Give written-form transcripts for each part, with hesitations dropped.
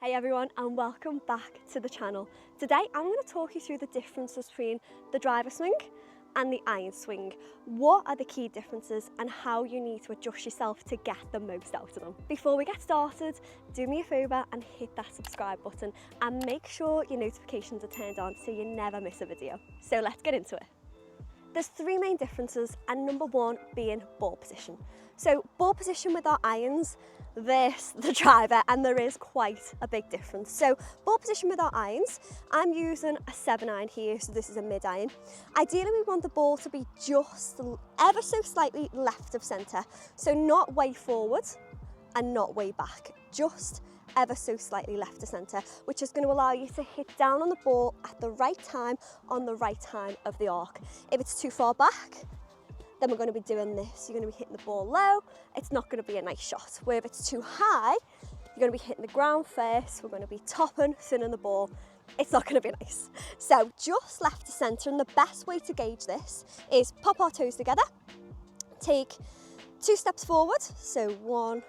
Hey everyone, and welcome back to the channel. Today I'm going to talk you through the differences between the driver swing and the iron swing. What are the key differences and how you need to adjust yourself to get the most out of them. Before we get started, do me a favour and hit that subscribe button and make sure your notifications are turned on so you never miss a video. So let's get into it. There's three main differences, and number one being ball position. So ball position with our irons versus the driver, and there is quite a big difference. So ball position with our irons, I'm using a 7 iron here, so this is a mid iron. Ideally we want the ball to be just ever so slightly left of centre, so not way forward and not way back, just ever so slightly left of centre, which is going to allow you to hit down on the ball at the right time on the right time of the arc. If it's too far back, then we're going to be doing this. You're going to be hitting the ball low, it's not going to be a nice shot. Where if it's too high, you're going to be hitting the ground first, we're going to be topping, thinning the ball. It's not going to be nice. So just left to centre, and the best way to gauge this is pop our toes together, take 2 steps forward, so 1,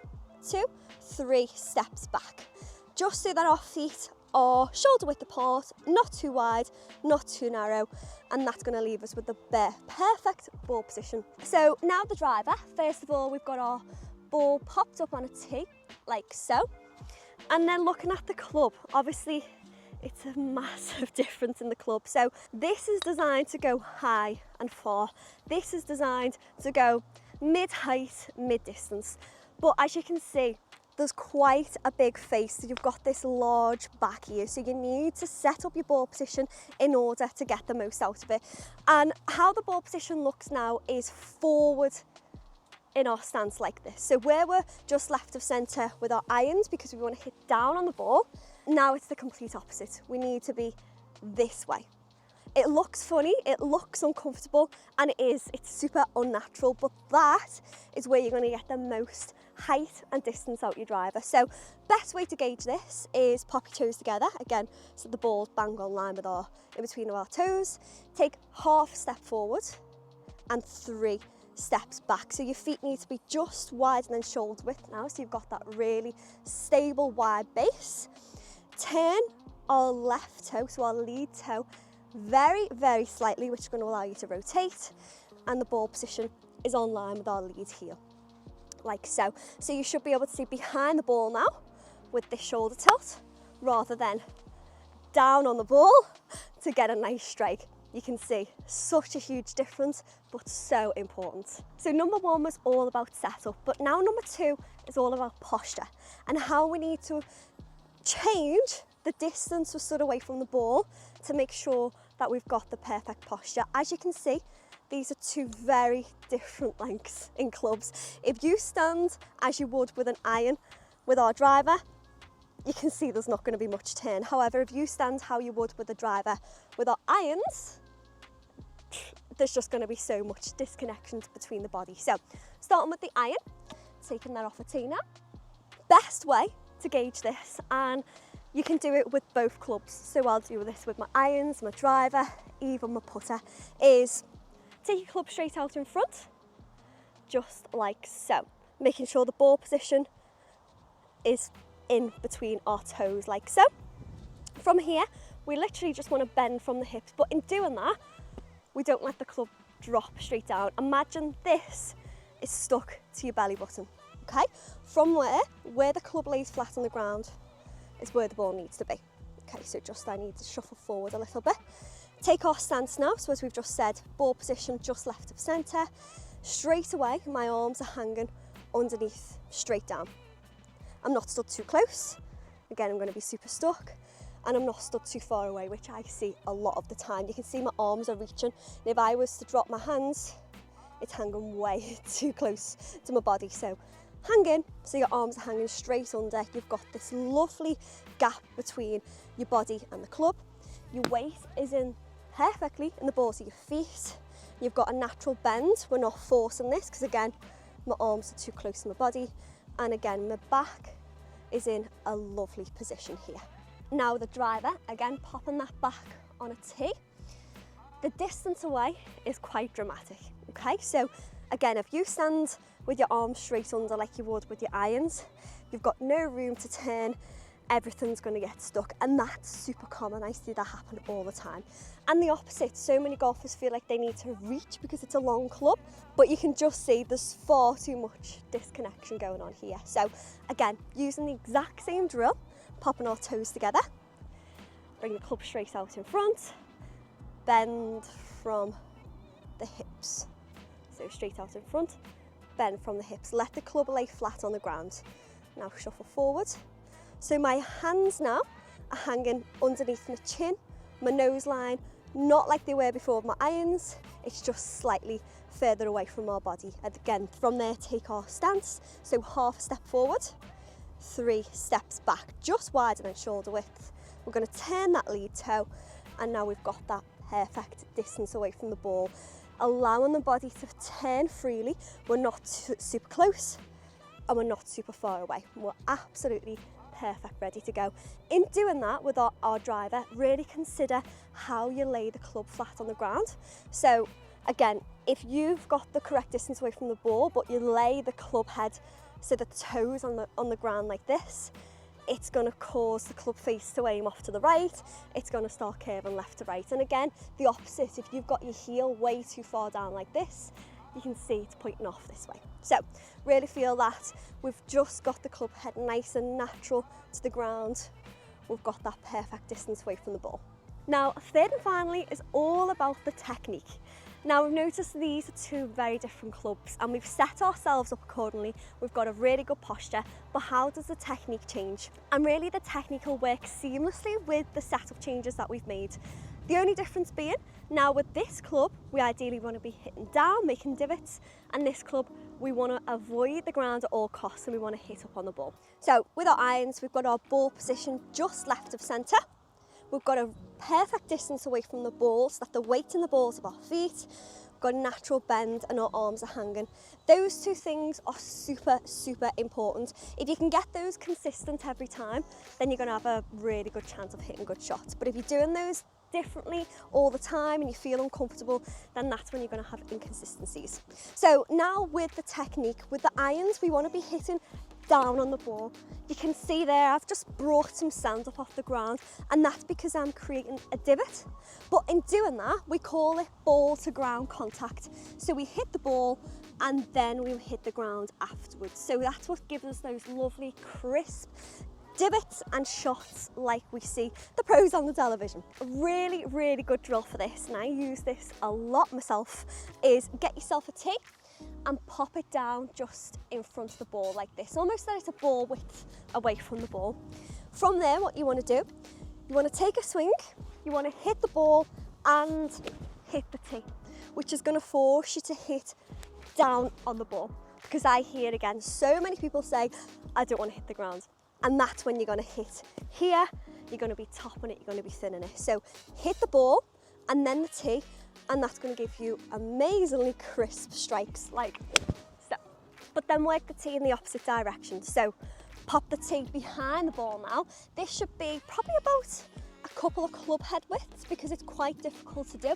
2, 3 steps back, just so that our feet are shoulder width apart, not too wide, not too narrow, and that's going to leave us with the perfect ball position. So now the driver, first of all, we've got our ball popped up on a tee, like so, and then looking at the club, obviously it's a massive difference in the club. So this is designed to go high and far, this is designed to go mid-height, mid-distance, but as you can see, there's quite a big face, so you've got this large back here, so you need to set up your ball position in order to get the most out of it. And how the ball position looks now is forward in our stance like this. So where we're just left of centre with our irons because we want to hit down on the ball, now it's the complete opposite. We need to be this way. It looks funny, it looks uncomfortable, and it's super unnatural, but that is where you're going to get the most height and distance out your driver. So best way to gauge this is pop your toes together, again, so the ball's bang on line with in between our toes. Take half a step forward and 3 steps back. So your feet need to be just wider than shoulder width now, so you've got that really stable wide base. Turn our left toe, so our lead toe, very, very slightly, which is going to allow you to rotate, and the ball position is on line with our lead heel, like so. So you should be able to see behind the ball now with this shoulder tilt, rather than down on the ball to get a nice strike. You can see such a huge difference, but so important. So number one was all about setup, but now number two is all about posture and how we need to change the distance we're stood away from the ball to make sure that we've got the perfect posture. As you can see, these are two very different lengths in clubs. If you stand as you would with an iron with our driver, you can see there's not going to be much turn. However, if you stand how you would with the driver with our irons, there's just going to be so much disconnections between the body. So starting with the iron, taking that off a tee now. Best way to gauge this, and you can do it with both clubs, so I'll do this with my irons, my driver, even my putter, is take your club straight out in front, just like so, making sure the ball position is in between our toes, like so. From here, we literally just want to bend from the hips, but in doing that, we don't let the club drop straight down. Imagine this is stuck to your belly button, okay? From where the club lays flat on the ground, is where the ball needs to be. Okay, so just I need to shuffle forward a little bit. Take our stance now, so as we've just said, ball position just left of centre. Straight away, my arms are hanging underneath, straight down. I'm not stood too close. Again, I'm going to be super stuck, and I'm not stood too far away, which I see a lot of the time. You can see my arms are reaching, and if I was to drop my hands, it's hanging way too close to my body. So hanging, so your arms are hanging straight under. You've got this lovely gap between your body and the club. Your weight is in perfectly in the balls of your feet. You've got a natural bend. We're not forcing this because again, my arms are too close to my body. And again, my back is in a lovely position here. Now the driver, again, popping that back on a tee. The distance away is quite dramatic, okay? So again, if you stand with your arms straight under like you would with your irons, you've got no room to turn everything's going to get stuck, and that's super common. I see that happen all the time. And the opposite, so many golfers feel like they need to reach because it's a long club, but you can just see there's far too much disconnection going on here. So again, using the exact same drill, popping our toes together, bring the club straight out in front, bend from the hips. So straight out in front, bend from the hips, let the club lay flat on the ground. Now shuffle forward. So my hands now are hanging underneath my chin, my nose line, not like they were before with my irons, it's just slightly further away from our body. And again, from there, take our stance. So half a step forward, 3 steps back, just wider than shoulder width. We're going to turn that lead toe, and now we've got that perfect distance away from the ball, allowing the body to turn freely. We're not super close and we're not super far away. We're absolutely perfect, ready to go. In doing that with our driver, really consider how you lay the club flat on the ground. So again, if you've got the correct distance away from the ball, but you lay the club head so the toes on the ground like this, it's going to cause the club face to aim off to the right, it's going to start curving left to right. And again, the opposite, if you've got your heel way too far down like this, you can see it's pointing off this way. So really feel that we've just got the club head nice and natural to the ground. We've got that perfect distance away from the ball. Now, third and finally is all about the technique. Now, we've noticed these are 2 very different clubs, and we've set ourselves up accordingly. We've got a really good posture, but how does the technique change? And really the technique will work seamlessly with the setup changes that we've made. The only difference being, now with this club, we ideally want to be hitting down, making divots, and this club, we want to avoid the ground at all costs, and we want to hit up on the ball. So with our irons, we've got our ball position just left of centre. We've got a perfect distance away from the ball so that the weight in the balls of our feet, we've got a natural bend, and our arms are hanging. Those 2 things are super, super important. If you can get those consistent every time, then you're going to have a really good chance of hitting good shots. But if you're doing those differently all the time and you feel uncomfortable, then that's when you're going to have inconsistencies. So now with the technique, with the irons, we want to be hitting down on the ball. You can see there I've just brought some sand up off the ground, and that's because I'm creating a divot. But in doing that, we call it ball to ground contact. So we hit the ball and then we hit the ground afterwards. So that's what gives us those lovely crisp divots and shots like we see the pros on the television. A really, really good drill for this, and I use this a lot myself, is get yourself a tee and pop it down just in front of the ball like this, almost that it's a ball width away from the ball. From there, what you want to do, you want to take a swing, you want to hit the ball and hit the tee, which is going to force you to hit down on the ball. Because I hear again, so many people say, I don't want to hit the ground. And that's when you're going to hit here, you're going to be topping it, you're going to be thinning it. So hit the ball and then the tee, and that's going to give you amazingly crisp strikes like so. But then work the tee in the opposite direction. So pop the tee behind the ball now. This should be probably about a couple of club head widths because it's quite difficult to do.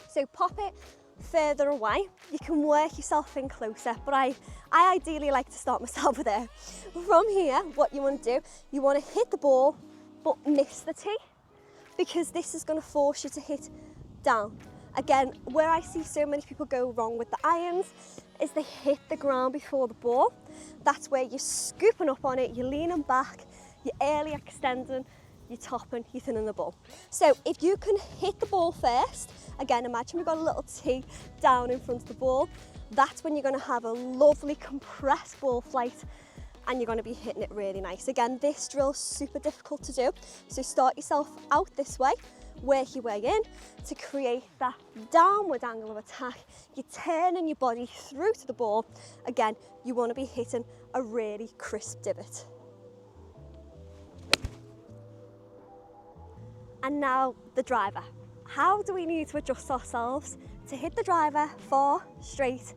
So pop it further away. You can work yourself in closer, but I ideally like to start myself there. From here, what you want to do, you want to hit the ball but miss the tee, because this is going to force you to hit down. Again, where I see so many people go wrong with the irons is they hit the ground before the ball. That's where you're scooping up on it, you're leaning back, you're early extending, you're topping, you're thinning the ball. So if you can hit the ball first, again, imagine we've got a little tee down in front of the ball, that's when you're going to have a lovely compressed ball flight and you're going to be hitting it really nice. Again, this drill's super difficult to do, so start yourself out this way, work your way in to create that downward angle of attack. You're turning your body through to the ball. Again, you want to be hitting a really crisp divot. And now the driver. How do we need to adjust ourselves to hit the driver far, straight,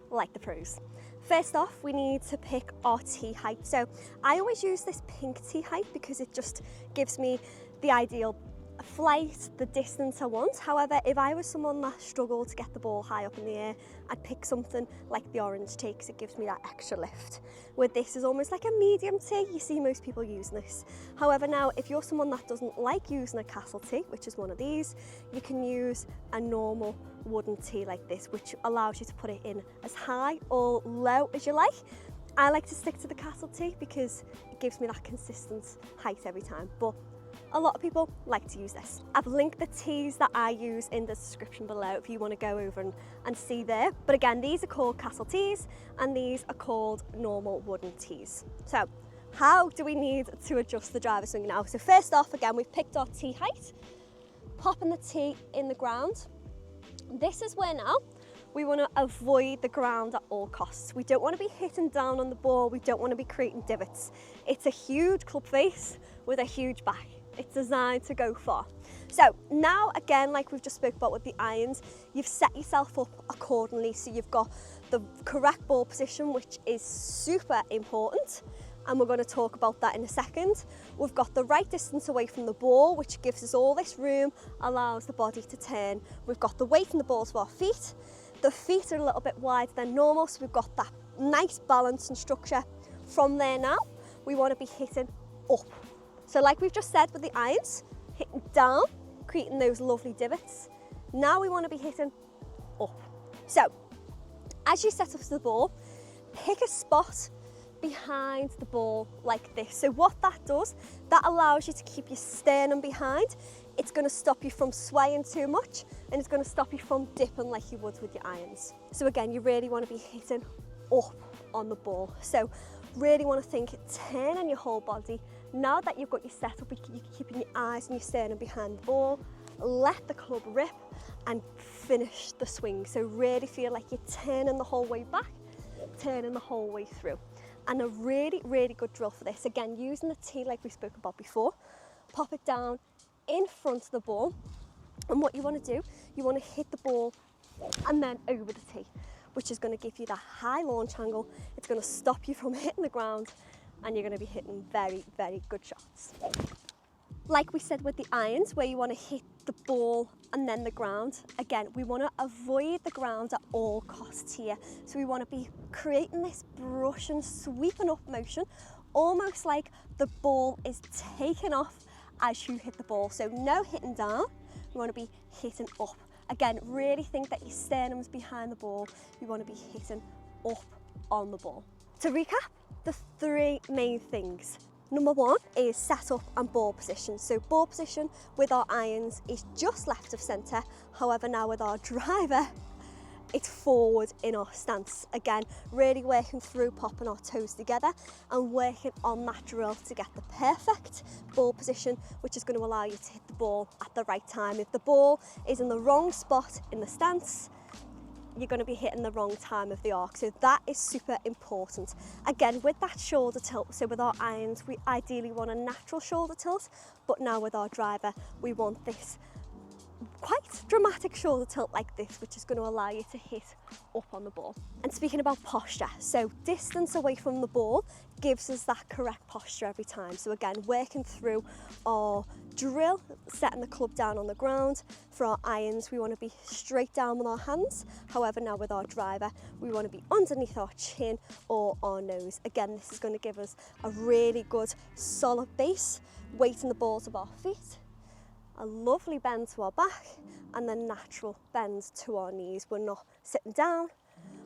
like the pros? First off, we need to pick our tee height. So I always use this pink tee height because it just gives me the ideal flight, the distance I want. However, if I was someone that struggled to get the ball high up in the air, I'd pick something like the orange tee because it gives me that extra lift. With this is almost like a medium tee. You see most people using this. However, now if you're someone that doesn't like using a castle tee, which is one of these, you can use a normal wooden tee like this, which allows you to put it in as high or low as you like. I like to stick to the castle tee because it gives me that consistent height every time, but a lot of people like to use this. I've linked the tees that I use in the description below if you want to go over and see there. But again, these are called castle tees and these are called normal wooden tees. So how do we need to adjust the driver swing now? So first off, again, we've picked our tee height, popping the tee in the ground. This is where now we want to avoid the ground at all costs. We don't want to be hitting down on the ball. We don't want to be creating divots. It's a huge club face with a huge back. It's designed to go far. So now, again, like we've just spoke about with the irons, you've set yourself up accordingly. So you've got the correct ball position, which is super important. And we're going to talk about that in a second. We've got the right distance away from the ball, which gives us all this room, allows the body to turn. We've got the weight in the ball to our feet. The feet are a little bit wider than normal, so we've got that nice balance and structure. From there now, we want to be hitting up. So like we've just said with the irons, hitting down, creating those lovely divots. Now we want to be hitting up. So as you set up to the ball, pick a spot behind the ball like this. So what that does, that allows you to keep your sternum behind. It's going to stop you from swaying too much and it's going to stop you from dipping like you would with your irons. So again, you really want to be hitting up on the ball. So really want to think, turning your whole body. Now that you've got your setup, you're keeping your eyes and your sternum behind the ball, let the club rip and finish the swing. So really feel like you're turning the whole way back, turning the whole way through. And a really, really good drill for this, again, using the tee like we spoke about before, pop it down in front of the ball. And what you want to do, you want to hit the ball and then over the tee, which is going to give you that high launch angle. It's going to stop you from hitting the ground and you're going to be hitting very, very good shots. Like we said with the irons, where you want to hit the ball and then the ground, again, we want to avoid the ground at all costs here. So we want to be creating this brush and sweeping up motion, almost like the ball is taking off as you hit the ball. So no hitting down, we want to be hitting up. Again, really think that your sternum's behind the ball. You want to be hitting up on the ball. To recap, the three main things. Number one is set up and ball position. So ball position with our irons is just left of centre. However, now with our driver, it's forward in our stance. Again, really working through popping our toes together and working on that drill to get the perfect ball position, which is going to allow you to hit the ball at the right time. If the ball is in the wrong spot in the stance, you're going to be hitting the wrong time of the arc. So that is super important. Again, with that shoulder tilt, so with our irons, we ideally want a natural shoulder tilt, but now with our driver, we want this quite dramatic shoulder tilt like this, which is going to allow you to hit up on the ball. And speaking about posture, so distance away from the ball gives us that correct posture every time. So again, working through our drill, setting the club down on the ground. For our irons, we want to be straight down with our hands. However, now with our driver, we want to be underneath our chin or our nose. Again, this is going to give us a really good solid base, weighting the balls of our feet, a lovely bend to our back, and then natural bends to our knees. We're not sitting down,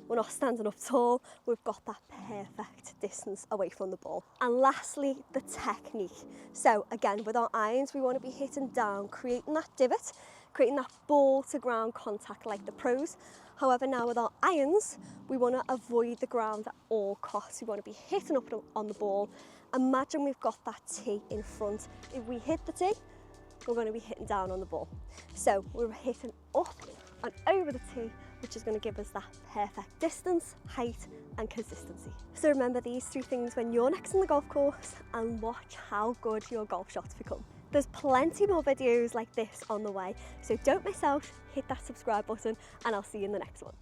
we're not standing up tall, we've got that perfect distance away from the ball. And lastly, the technique. So again, with our irons, we want to be hitting down, creating that divot, creating that ball to ground contact like the pros. However, now with our irons, we want to avoid the ground at all costs. We want to be hitting up on the ball. Imagine we've got that tee in front. If we hit the tee, we're going to be hitting down on the ball. So we're hitting up and over the tee, which is going to give us that perfect distance, height and consistency. So remember these three things when you're next on the golf course and watch how good your golf shots become. There's plenty more videos like this on the way, so don't miss out, hit that subscribe button and I'll see you in the next one.